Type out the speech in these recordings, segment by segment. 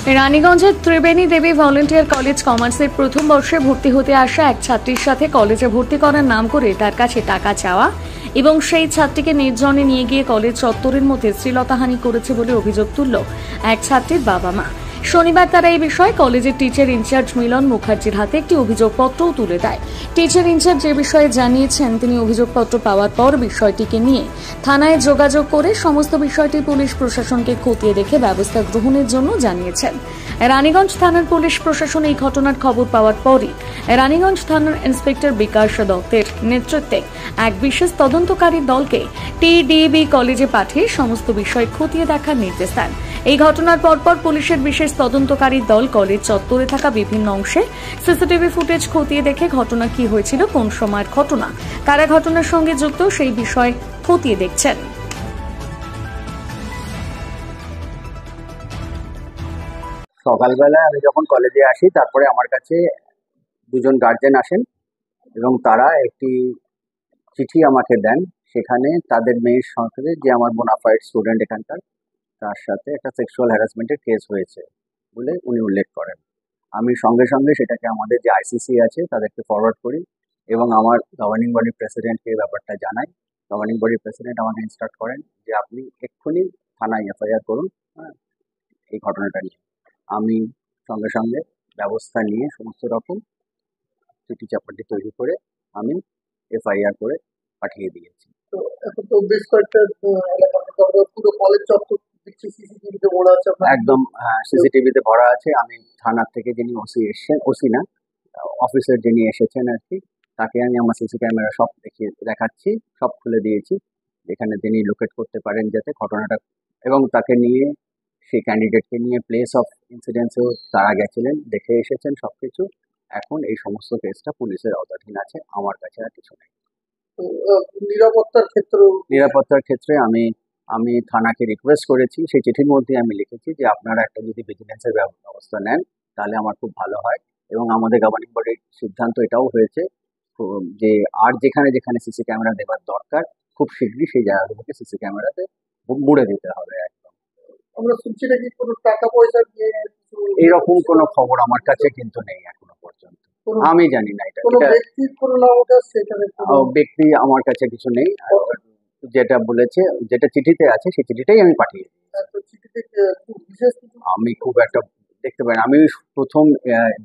রানীগঞ্জের ত্রিবেণী দেবী volunteer college কমার্সের প্রথম বর্ষে ভর্তি হতে আসা এক ছাত্রীর সাথে কলেজে ভর্তি করার নাম করে তার কাছে টাকা চাওয়া এবং সেই ছাত্রীকে নির্জনে নিয়ে গিয়ে কলেজ চত্বরের মধ্যে শ্লীলতাহানি করেছে বলে অভিযোগ তুলল এক ছাত্রীর বাবা মা। শনিবার তারা এই বিষয়ে কলেজের টিচার ইনচার্জ মিলন মুখার্জির হাতে একটি অভিযোগপত্রও তুলে দেয়। টিচার ইনচার্জ যে বিষয়ে জানিয়েছেন, তিনি অভিযোগপত্র পাওয়ার পর বিষয়টিকে নিয়ে থানায় যোগাযোগ করে সমস্ত বিষয়টি পুলিশ প্রশাসনকে খতিয়ে দেখে ব্যবস্থা গ্রহণের জন্য জানিয়েছেন। রানীগঞ্জ থানার পুলিশ প্রশাসন এই ঘটনার খবর পাওয়ার পরই রানীগঞ্জ থানার ইন্সপেক্টর বিকাশ দত্তের নেতৃত্বে এক বিশেষ তদন্তকারী দলকে টিডিবি কলেজে পাঠিয়ে সমস্ত বিষয় খতিয়ে দেখার নির্দেশ দেন। এই ঘটনার পরপর পুলিশের বিশেষ তদন্তকারী দল কলেজ চত্বরে থাকা বিভিন্ন অংশে সিসিটিভি ফুটেজ খতিয়ে দেখে ঘটনা কি হয়েছিল, কোন সময়ের ঘটনা, কারা ঘটনার সঙ্গে যুক্ত সেই বিষয় খতিয়ে দেখছেন। সকালবেলায় আমি যখন কলেজে আসি, তারপরে আমার কাছে দুজন গার্জেন আসেন এবং তারা একটি চিঠি আমাকে দেন। সেখানে তাদের মেয়ের সাথে, যে আমার বোনাফাইড স্টুডেন্ট এখানকার, তার সাথে একটা সেক্সুয়াল হ্যারাসমেন্টের কেস হয়েছে বলে উনি উল্লেখ করেন। আমি সঙ্গে সঙ্গে সেটাকে আমাদের যে আইসিসি আছে তাদেরকে ফরওয়ার্ড করি এবং আমার গভর্নিং বডির প্রেসিডেন্টকে ব্যাপারটা জানাই। গভর্নিং বডির প্রেসিডেন্ট আমাকে ইনস্ট্রাক্ট করেন যে আপনি এক্ষুনি থানায় এফআইআর করুন এই ঘটনাটা নিয়ে। আমি সঙ্গে সঙ্গে ব্যবস্থা নিয়ে সমস্ত রকম চিঠি চাপাটি তৈরি করে আমি এফআইআর করে পাঠিয়ে দিয়েছি। তো এখন তো বেশ কয়েকটা পুরো কলেজ চত্বর সিসিটিভিতে ভরা আছে। একদম সিসিটিভিতে ভরা আছে। আমি থানার থেকে যিনি ওসি এসছেন, ওসি না অফিসার যিনি এসেছেন আর কি, তাকে আমি আমার সিসি ক্যামেরা সব দেখাচ্ছি, সব খুলে দিয়েছি, যেখানে তিনি লোকেট করতে পারেন যাতে ঘটনাটা, এবং তাকে নিয়ে সেই ক্যান্ডিডেটকে নিয়ে প্লেস অফ ইনসিডেন্সেও তারা গেছিলেন, দেখে এসেছেন সবকিছু। এখন এই সমস্ত কেসটা পুলিশের আওতাধীন আছে, আমার কাছে আর কিছু নেই। নিরাপত্তার ক্ষেত্রে আমি থানাকে রিকোয়েস্ট করেছি, সেই চিঠির মধ্যে আমি লিখেছি যে আপনারা একটা যদি ভিজিলেন্সের ব্যবস্থা নেন তাহলে আমার খুব ভালো হয়। এবং আমাদের গভর্নিং বডির সিদ্ধান্ত এটাও হয়েছে যে আর যেখানে যেখানে সিসি ক্যামেরা দেওয়ার দরকার খুব শীঘ্রই সেই জায়গাগুলোকে সিসি ক্যামেরাতে মুড়ে দিতে হবে। একদম আমরা শুনছি নাকি কোনো টাকা পয়সা দিয়ে এইরকম কোনো খবর আমার কাছে কিন্তু নেই এখনো পর্যন্ত। আমি জানি না এটা ব্যক্তি আমার কাছে কিছু নেই। যেটা বলেছে, যেটা চিঠিতে আছে সেই চিঠিটাই আমি পাঠিয়ে আমি খুব একটা দেখতে পাই না। আমি প্রথম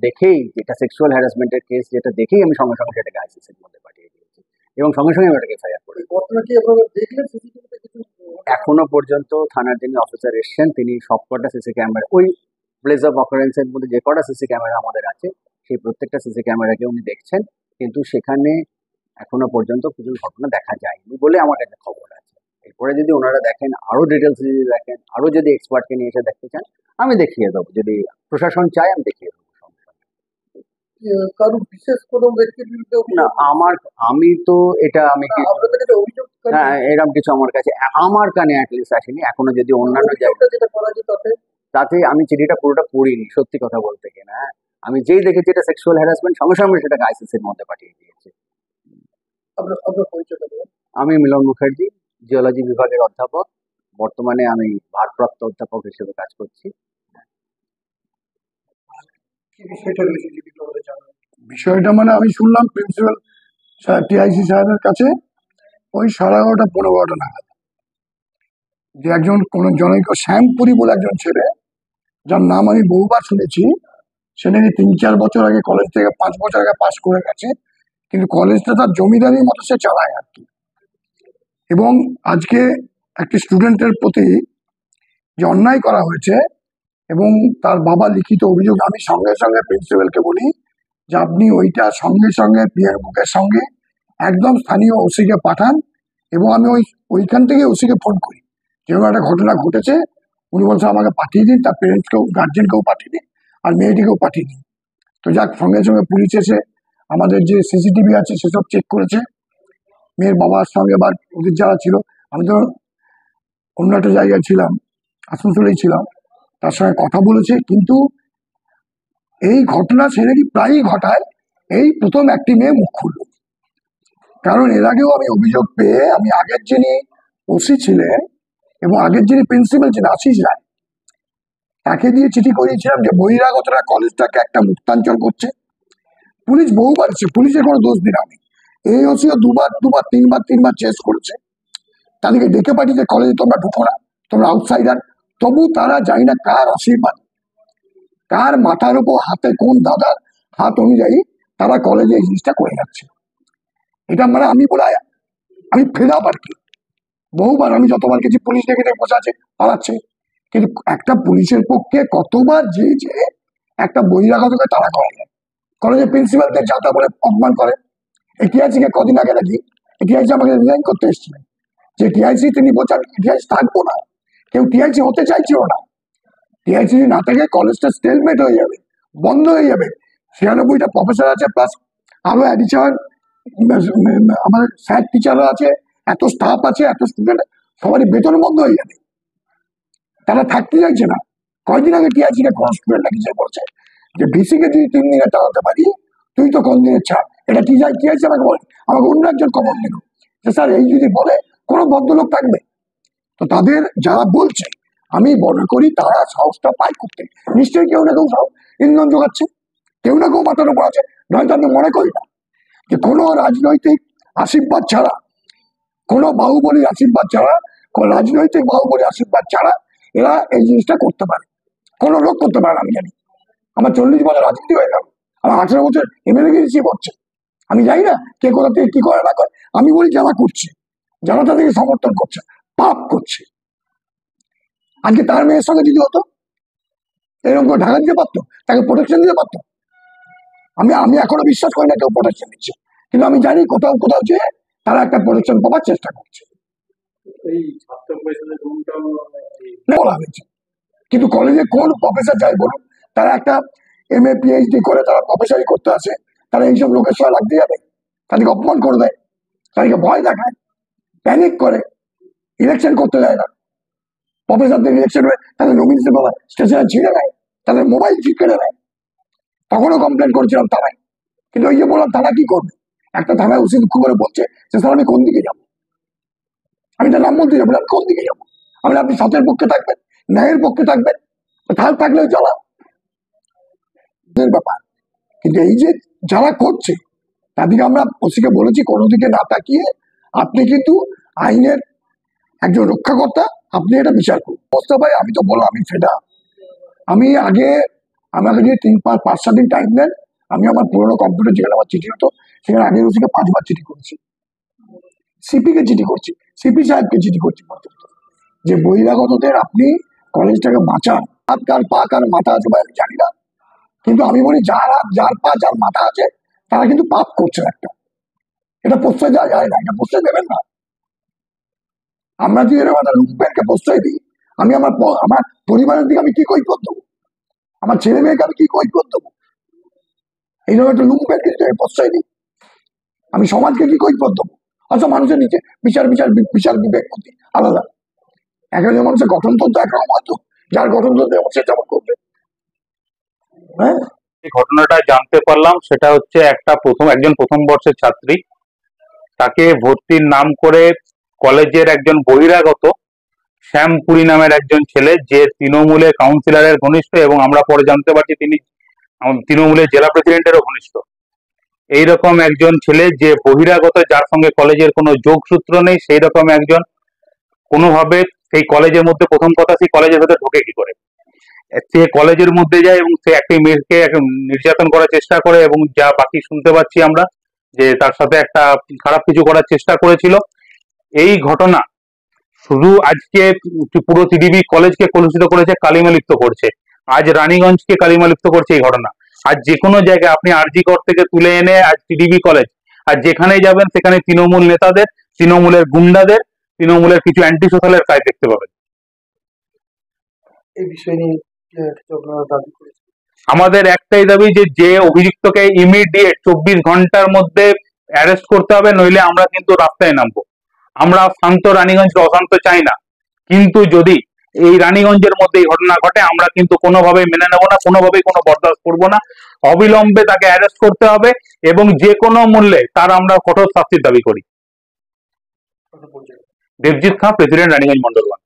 দেখেই যেটা সেক্সুয়াল হ্যারাসমেন্টের কেস, যেটা দেখেই আমি সঙ্গে সঙ্গে সেটাকে আইসিসির মধ্যে পাঠিয়ে দিয়েছি এবং সঙ্গে সঙ্গে আমি ওটাকে এফআইআর করি। এখনো পর্যন্ত থানার যিনি অফিসার এসছেন তিনি সবকটা সিসি ক্যামেরা, ওই প্লেস অফ অকারেন্সের মধ্যে যে কটা সিসি ক্যামেরা আমাদের আছে সেই প্রত্যেকটা সিসি ক্যামেরাকে উনি দেখছেন, কিন্তু সেখানে এখনো পর্যন্ত কিছু ঘটনা দেখা যায়নি বলে আমার একটা খবর আছে। এরপরে যদি ওনারা দেখেন, আরো ডিটেলস যদি দেখেন, আরো যদি এক্সপার্টকে নিয়ে এসে দেখতে চান, আমি দেখিয়ে দেবো। যদি প্রশাসন চায় আমি দেখিয়ে দেবো। না, আমি তো এটা আমি হ্যাঁ, এরকম কিছু আমার কাছে, আমার কানে অ্যাটলিস্ট আসেনি এখনো। যদি অন্যান্য জায়গায়, তাতে আমি চিঠিটা পুরোটা পড়িনি সত্যি কথা বলতে কিনা। আমি যেই দেখেছি এটা সেক্সুয়াল হ্যারাসমেন্ট, সঙ্গে সঙ্গে সেটাকে আইসিসির মধ্যে পাঠিয়ে দিয়েছি। আমি মিলন মুখার্জি, জিওলজি বিভাগের অধ্যাপক। বর্তমানে আমি ভারপ্রাপ্ত অধ্যাপক হিসেবে কাজ করছি। বিষয়টা মানে আমি শুনলাম প্রিন্সিপাল টিআইসি সাহেবের কাছে ওই 11:30-15 নাগাদ যে একজন কোন জনৈক শ্যামপুরি বলে একজন ছেলে, যার নাম আমি বহুবার শুনেছি, সে নাকি 3-4 বছর আগে কলেজ থেকে 5 বছর আগে পাস করে গেছে, কিন্তু কলেজটা তার জমিদারির মতো সে চালায় আর কি। এবং আজকে একটি স্টুডেন্টের প্রতি যে অন্যায় করা হয়েছে এবং তার বাবা লিখিত অভিযোগ, আমি সঙ্গে সঙ্গে প্রিন্সিপালকে বলি যে আপনি ওইটা সঙ্গে সঙ্গে পিআর বুকের সঙ্গে একদম স্থানীয় ওসিকে পাঠান। এবং আমি ওইখান থেকে ওসিকে ফোন করি, যেরকম একটা ঘটনা ঘটেছে। উনি বলছে আমাকে পাঠিয়ে দিন, তার পেরেন্টসকেও, গার্জেনকেও পাঠিয়ে দিন, আর মেয়েটিকেও পাঠিয়ে দিন। তো যাক, সঙ্গে সঙ্গে পুলিশ এসে আমাদের যে সিসিটিভি আছে সেসব চেক করেছে। মেয়ের বাবার সঙ্গে বা ওদের যারা ছিল, আমি তো অন্য একটা জায়গায় ছিলাম, আসানসোলেই ছিলাম, তার সঙ্গে কথা বলেছে। কিন্তু এই ঘটনা সে নাকি প্রায়ই ঘটায়, এই প্রথম একটি মেয়ে মুখ খুলল। কারণ এর আগেও আমি অভিযোগ পেয়ে, আমি আগের যিনি ওসি ছিলেন এবং আগের যিনি প্রিন্সিপাল ছিলেন আশিস রায়, তাকে দিয়ে চিঠি করিয়েছিলাম যে বহিরাগতরা কলেজটাকে একটা মুক্তাঞ্চল করছে। পুলিশ বহুবার পুলিশের কোনো দোষ দিন আমি, এই ওসিও দুবার তিনবার চেস করেছে, তাদেরকে ডেকে পাঠিয়েছে কলেজে তোমরা ঢুকো না, তোমরা আউটসাইডার। তবু তারা জানি না কার আশীর্বাদ, কার মাথার উপর হাতে কোন দাদার হাত অনুযায়ী তারা কলেজে এই জিনিসটা করে যাচ্ছে। এটা মানে আমি ফেড আপ আর কি। বহুবার আমি যতবার গেছি পুলিশ ডেকে বসে আছে, পালাচ্ছে। কিন্তু একটা পুলিশের পক্ষে কতবার যে একটা বহিরাগতকে তাড়া করা যায়। কলেজের প্রিন্সিপালদের যাতা বলে অপমান করে। টিআইসি কে কদিন আগে নাকি টিআইসি আমাকে রিজাইন করতে এসেছিলেন, যে টিআইসি তিনি বলছেন টিআইসি থাকবো না, কেউ টিআইসি হতে চাইছিল না। টিআইসি না থেকে কলেজটা স্টেলমেট হয়ে যাবে, বন্ধ হয়ে যাবে। 96টা প্রফেসর আছে, প্লাস আরো অ্যাডিশনাল আমাদের স্যার টিচাররা আছে, এত স্টাফ আছে, এত স্টুডেন্ট, সবারই বেতন বন্ধ হয়ে যাবে। তারা থাকতে চাইছে না। কয়েকদিন আগে টিআইসি কে কোন স্টুডেন্ট নাকি বলছে যে ভিসি কে যদি 3 দিনে টাকাতে পারি, তুই তো কোন দিনের ছাড়। এটা টিআইসি আমাকে বলে, আমাকে অন্য একজন খবর দিল যে স্যার এই যদি বলে কোনো ভদ্রলোক থাকবে। তো তাদের যারা বলছে, আমি মনে করি তারা সাহসটা পায় করতে। নিশ্চয়ই কেউ না কেউ ইন্ধন যোগাচ্ছে, কেউ না কেউ মাথার উপর আছে। নয়তো আমি মনে করি না যে কোনো রাজনৈতিক আশীর্বাদ ছাড়া, কোনো বাহুবলীর আশীর্বাদ ছাড়া, কোনো রাজনৈতিক বাহুবলীর আশীর্বাদ ছাড়া এরা এই জিনিসটা করতে পারে। কোনো লোক করতে পারে না। আমি জানি, আমার 40 বছর রাজনীতি হয়ে গেল, আমার 18 বছর এমএলএ রিসিভ হচ্ছে। আমি জানি না কে কোথা থেকে কি করে না করে। আমি বলি যারা করছে, যারা তাদেরকে সমর্থন করছে, পাপ করছে। আজকে তার মেয়ের সঙ্গে যদি হতো, এরকম করে ঢাকা দিতে পারতো, তাকে প্রোটেকশন দিতে পারতো। আমি এখনো বিশ্বাস করি না কেউ প্রোটেকশন দিচ্ছে, কিন্তু আমি জানি কোথাও যে তারা একটা প্রোটেকশন পাওয়ার চেষ্টা করছে। বলা হয়েছে, কিন্তু কলেজে কোন প্রফেসর যাই বলুন, তারা একটা MA PhD করে তারা প্রফেসরই করতে আসে, তারা এইসব লোকের সঙ্গে লাগতে যাবে? তাদেরকে অপমান করে দেয়, তাদেরকে ভয় দেখায়, প্যানিক করে, ইলেকশন করতে দেয় না। প্রফেসরদের ইলেকশন হয়ে তাদের নমিনেশন বাবা স্টেশনে ছিঁড়ে নেয়, তাদের মোবাইল ঠিক কেড়ে নেয়। তখনও কমপ্লেন করেছিলাম থানায়, কিন্তু ওই যে বললাম থানা কি করবে, একটা থানায় ওসি দুঃখ করে বলছে যে স্যার আমি কোন দিকে যাবো, আমি তার নাম বলতে যাবো, আমি কোন দিকে যাবো? আমি আপনি সতের পক্ষে থাকবেন, ন্যায়ের পক্ষে থাকবেন, থাল থাকলেও চলা ব্যাপার। কিন্তু এই যে যারা করছে তাদেরকে আমরা ওসিকে বলেছি কোনো দিকে না তাকিয়ে আপনি কিন্তু আইনের একজন রক্ষাকর্তা, আপনি এটা বিচার করুন। অবস্থা ভাই আমি তো বললাম আমি সেটা, আমি আগে আমাকে যদি 5-7 দিন টাইম দেন, আমি আমার পুরোনো কম্পিউটার যেখানে আমার চিঠি হতো সেখানে আগের ওসিকে 5বার চিঠি করেছি, সিপি কে চিঠি করছি, সিপি সাহেবকে চিঠি করছি যে বহিরাগতদের আপনি কলেজটাকে বাঁচান। কার পা কার মাথা আছে ভাই আমি জানি না, কিন্তু আমি বলি যার পা যার মাথা আছে তারা কিন্তু পাপ করছে একটা। এটা প্রশ্রয় দেওয়া যায় না, এটা প্রশ্রয় দেবেন না। আমরা যদি এরকম একটা লুম্পেনকে প্রশ্রয় দিই, আমি আমার পরিবারের দিকে আমি কি কৈফিয়ত দেবো? আমার ছেলে মেয়েকে আমি কি কৈফিয়ত দেবো? এইরকম একটা লুম্পেনকে যদি প্রশ্রয় দিই, আমি সমাজকে কি কৈফিয়ত দেবো? অথচ মানুষের নিচে বিচার বিবেক বুদ্ধি আলাদা। একজন মানুষের গঠনতন্ত্র একরকম, হয়তো যার গঠনতন্ত্র সে যেমন করবে। হ্যাঁ, এই ঘটনাটা জানতে পারলাম সেটা হচ্ছে একজন প্রথম বর্ষের ছাত্রী, তাকে ভর্তির নাম করে কলেজের একজন বহিরাগত শ্যামপুরী নামের একজন ছেলে, যে তৃণমূলের কাউন্সিলরের ঘনিষ্ঠ, এবং আমরা পরে জানতে পারছি তিনি তৃণমূলের জেলা প্রেসিডেন্টেরও ঘনিষ্ঠ। এইরকম একজন ছেলে যে বহিরাগত, যার সঙ্গে কলেজের কোনো যোগসূত্র নেই, সেই রকম একজন কোনোভাবে সেই কলেজের মধ্যে, প্রথম কথা সেই কলেজের ভেতরে ঢোকে কি করে? সে কলেজের মধ্যে যায় এবং সে একটি মেয়েকে নির্যাতন করার চেষ্টা করে, এবং যা বাকি শুনতে পাচ্ছি আমরা যে তার সাথে একটা খারাপ কিছু করার চেষ্টা করেছিল। এই ঘটনা শুধু আজকে পুরো টিডিবি কলেজকে কলুষিত করেছে, কালিমালিপ্ত করছে। আজ রানীগঞ্জকে কালিমালিপ্ত করছে এই ঘটনা। আজ যে কোনো জায়গায় আপনি আরজিকর থেকে তুলে এনে আজ টিডিবি কলেজ, আর যেখানেই যাবেন সেখানে তৃণমূল নেতাদের, তৃণমূলের গুন্ডাদের, তৃণমূলের কিছু অ্যান্টি সোশ্যালের কাজ দেখতে পাবেন। এই বিষয় নিয়ে আপনারা দাবি করেছেন? আমাদের একটাই দাবি যে অভিযুক্তকে ইমিডিয়েট 24 ঘন্টার মধ্যে অ্যারেস্ট করতে হবে, নইলে আমরা কিন্তু রাস্তায় নামবো। আমরা শান্ত রানীগঞ্জকে অশান্ত চাই না, কিন্তু যদি এই রানীগঞ্জের মধ্যে এই ঘটনা ঘটে আমরা কিন্তু কোনোভাবেই মেনে নেব না, কোনোভাবেই কোনো বরদাস্ত করবো না। অবিলম্বে তাকে অ্যারেস্ট করতে হবে এবং যে কোনো মূল্যে তার আমরা কঠোর শাস্তির দাবি করি। দেবজিৎ খাঁ, প্রেসিডেন্ট, রানীগঞ্জ মন্ডল 1।